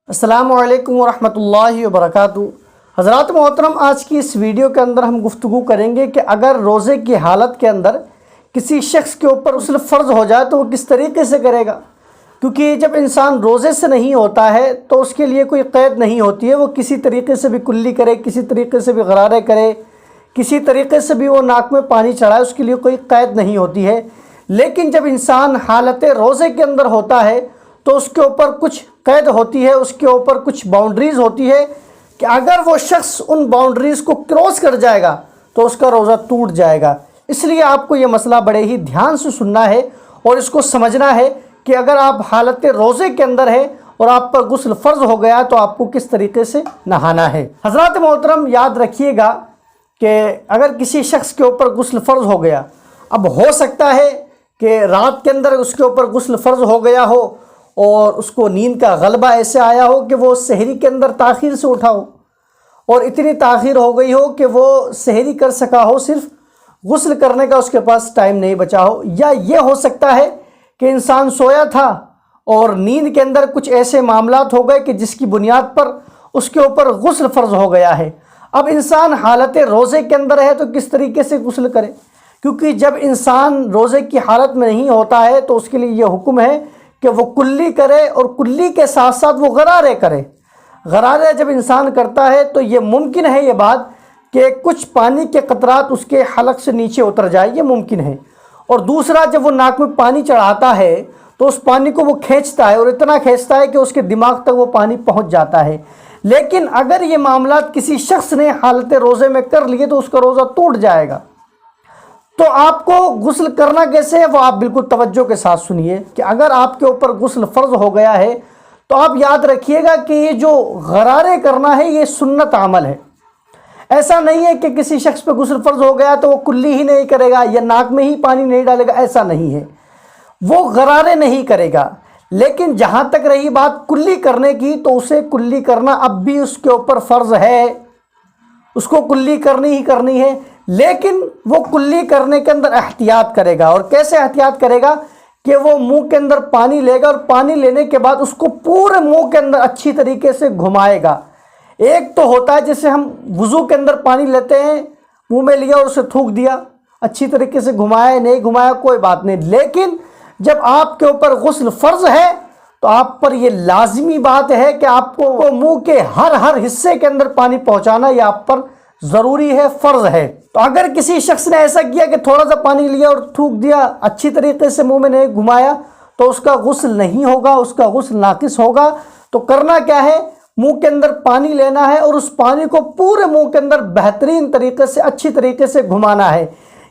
السلام علیکم ورحمۃ اللہ وبرکاتہ۔ حضرات محترم، آج کی اس ویڈیو کے اندر ہم گفتگو کریں گے کہ اگر روزے کی حالت کے اندر کسی شخص کے اوپر غسل فرض ہو جائے تو وہ کس طریقے سے کرے گا، کیونکہ جب انسان روزے سے نہیں ہوتا ہے تو اس کے لیے کوئی قید نہیں ہوتی ہے، وہ کسی طریقے سے بھی کلی کرے، کسی طریقے سے بھی غرارے کرے، کسی طریقے سے بھی وہ ناک میں پانی چڑھائے، اس کے لیے کوئی قید نہیں ہوتی ہے۔ لیکن جب انسان حالت روزے کے اندر ہوتا ہے تو اس کے اوپر کچھ قید ہوتی ہے، اس کے اوپر کچھ باؤنڈریز ہوتی ہے کہ اگر وہ شخص ان باؤنڈریز کو کراس کر جائے گا تو اس کا روزہ ٹوٹ جائے گا۔ اس لیے آپ کو یہ مسئلہ بڑے ہی دھیان سے سننا ہے اور اس کو سمجھنا ہے کہ اگر آپ حالت روزے کے اندر ہیں اور آپ پر غسل فرض ہو گیا تو آپ کو کس طریقے سے نہانا ہے۔ حضرات محترم، یاد رکھیے گا کہ اگر کسی شخص کے اوپر غسل فرض ہو گیا، اب ہو سکتا ہے کہ رات کے اندر اس کے اوپر غسل فرض ہو گیا ہو اور اس کو نیند کا غلبہ ایسے آیا ہو کہ وہ سحری کے اندر تاخیر سے اٹھا ہو اور اتنی تاخیر ہو گئی ہو کہ وہ سحری کر سکا ہو، صرف غسل کرنے کا اس کے پاس ٹائم نہیں بچا ہو۔ یا یہ ہو سکتا ہے کہ انسان سویا تھا اور نیند کے اندر کچھ ایسے معاملات ہو گئے کہ جس کی بنیاد پر اس کے اوپر غسل فرض ہو گیا ہے۔ اب انسان حالت روزے کے اندر ہے تو کس طریقے سے غسل کرے، کیونکہ جب انسان روزے کی حالت میں نہیں ہوتا ہے تو اس کے لیے یہ حکم ہے کہ وہ کلی کرے اور کلی کے ساتھ ساتھ وہ غرارے کرے۔ غرارے جب انسان کرتا ہے تو یہ ممکن ہے یہ بات کہ کچھ پانی کے قطرات اس کے حلق سے نیچے اتر جائے، یہ ممکن ہے۔ اور دوسرا، جب وہ ناک میں پانی چڑھاتا ہے تو اس پانی کو وہ کھینچتا ہے اور اتنا کھینچتا ہے کہ اس کے دماغ تک وہ پانی پہنچ جاتا ہے۔ لیکن اگر یہ معاملات کسی شخص نے حالت روزے میں کر لیے تو اس کا روزہ ٹوٹ جائے گا۔ تو آپ کو غسل کرنا کیسے ہے وہ آپ بالکل توجہ کے ساتھ سنیے کہ اگر آپ کے اوپر غسل فرض ہو گیا ہے تو آپ یاد رکھیے گا کہ یہ جو غرارے کرنا ہے یہ سنت عمل ہے۔ ایسا نہیں ہے کہ کسی شخص پہ غسل فرض ہو گیا تو وہ کلی ہی نہیں کرے گا یا ناک میں ہی پانی نہیں ڈالے گا، ایسا نہیں ہے، وہ غرارے نہیں کرے گا۔ لیکن جہاں تک رہی بات کلی کرنے کی تو اسے کلی کرنا اب بھی اس کے اوپر فرض ہے، اس کو کلی کرنی ہی کرنی ہے، لیکن وہ کلی کرنے کے اندر احتیاط کرے گا۔ اور کیسے احتیاط کرے گا کہ وہ منہ کے اندر پانی لے گا اور پانی لینے کے بعد اس کو پورے منہ کے اندر اچھی طریقے سے گھمائے گا۔ ایک تو ہوتا ہے جیسے ہم وضو کے اندر پانی لیتے ہیں، منہ میں لیا اور اسے تھوک دیا، اچھی طریقے سے گھمایا نہیں گھمایا کوئی بات نہیں، لیکن جب آپ کے اوپر غسل فرض ہے تو آپ پر یہ لازمی بات ہے کہ آپ کو منہ کے ہر حصے کے اندر پانی پہنچانا، یہ آپ پر ضروری ہے، فرض ہے۔ تو اگر کسی شخص نے ایسا کیا کہ تھوڑا سا پانی لیا اور تھوک دیا، اچھی طریقے سے منہ میں نہیں گھمایا، تو اس کا غسل نہیں ہوگا، اس کا غسل ناقص ہوگا۔ تو کرنا کیا ہے، منہ کے اندر پانی لینا ہے اور اس پانی کو پورے منہ کے اندر بہترین طریقے سے اچھی طریقے سے گھمانا ہے۔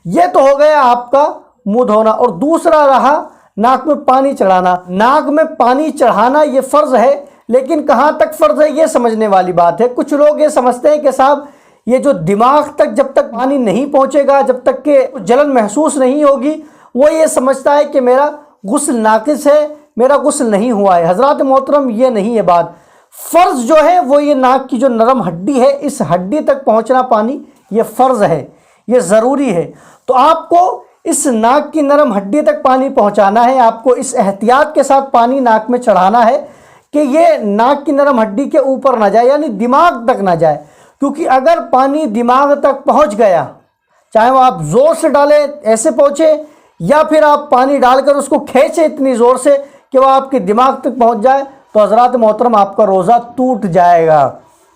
یہ تو ہو گیا آپ کا منہ دھونا۔ اور دوسرا رہا ناک میں پانی چڑھانا۔ ناک میں پانی چڑھانا یہ فرض ہے، لیکن کہاں تک فرض ہے یہ سمجھنے والی بات ہے۔ کچھ لوگ یہ سمجھتے ہیں کہ صاحب یہ جو دماغ تک جب تک پانی نہیں پہنچے گا، جب تک کہ جلن محسوس نہیں ہوگی، وہ یہ سمجھتا ہے کہ میرا غسل ناقص ہے، میرا غسل نہیں ہوا ہے۔ حضرات محترم، یہ نہیں ہے بات۔ فرض جو ہے وہ یہ ناک کی جو نرم ہڈی ہے، اس ہڈی تک پہنچنا پانی یہ فرض ہے، یہ ضروری ہے۔ تو آپ کو اس ناک کی نرم ہڈی تک پانی پہنچانا ہے، آپ کو اس احتیاط کے ساتھ پانی ناک میں چڑھانا ہے کہ یہ ناک کی نرم ہڈی کے اوپر نہ جائے، یعنی دماغ تک نہ جائے، کیونکہ اگر پانی دماغ تک پہنچ گیا، چاہے وہ آپ زور سے ڈالیں ایسے پہنچے یا پھر آپ پانی ڈال کر اس کو کھینچیں اتنی زور سے کہ وہ آپ کے دماغ تک پہنچ جائے، تو حضرات محترم آپ کا روزہ ٹوٹ جائے گا۔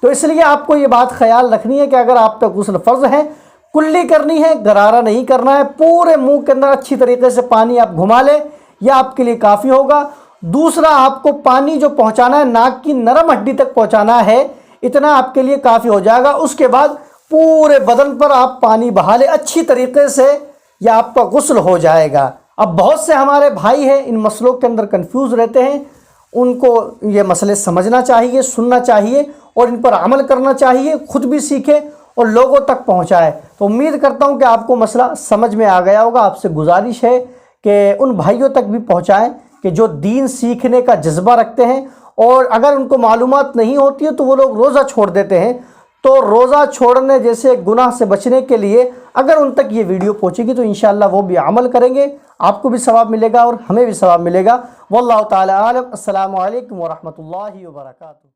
تو اس لیے آپ کو یہ بات خیال رکھنی ہے کہ اگر آپ پہ غسل فرض ہے، کلی کرنی ہے، غرارہ نہیں کرنا ہے، پورے منہ کے اندر اچھی طریقے سے پانی آپ گھما لیں، یہ آپ کے لیے کافی ہوگا۔ دوسرا، آپ کو پانی جو پہنچانا ہے ناک کی نرم ہڈی تک پہنچانا ہے، اتنا آپ کے لیے کافی ہو جائے گا۔ اس کے بعد پورے بدن پر آپ پانی بہا لیں اچھی طریقے سے، یا آپ کا غسل ہو جائے گا۔ اب بہت سے ہمارے بھائی ہیں ان مسئلوں کے اندر کنفیوز رہتے ہیں، ان کو یہ مسئلے سمجھنا چاہیے، سننا چاہیے اور ان پر عمل کرنا چاہیے، خود بھی سیکھیں اور لوگوں تک پہنچائے۔ تو امید کرتا ہوں کہ آپ کو مسئلہ سمجھ میں آ گیا ہوگا۔ آپ سے گزارش ہے کہ ان بھائیوں تک بھی پہنچائیں کہ جو دین سیکھنے کا جذبہ رکھتے ہیں، اور اگر ان کو معلومات نہیں ہوتی ہے تو وہ لوگ روزہ چھوڑ دیتے ہیں۔ تو روزہ چھوڑنے جیسے گناہ سے بچنے کے لیے اگر ان تک یہ ویڈیو پہنچے گی تو انشاءاللہ وہ بھی عمل کریں گے، آپ کو بھی ثواب ملے گا اور ہمیں بھی ثواب ملے گا۔ واللہ تعالی عالم۔ السلام علیکم ورحمۃ اللہ وبرکاتہ۔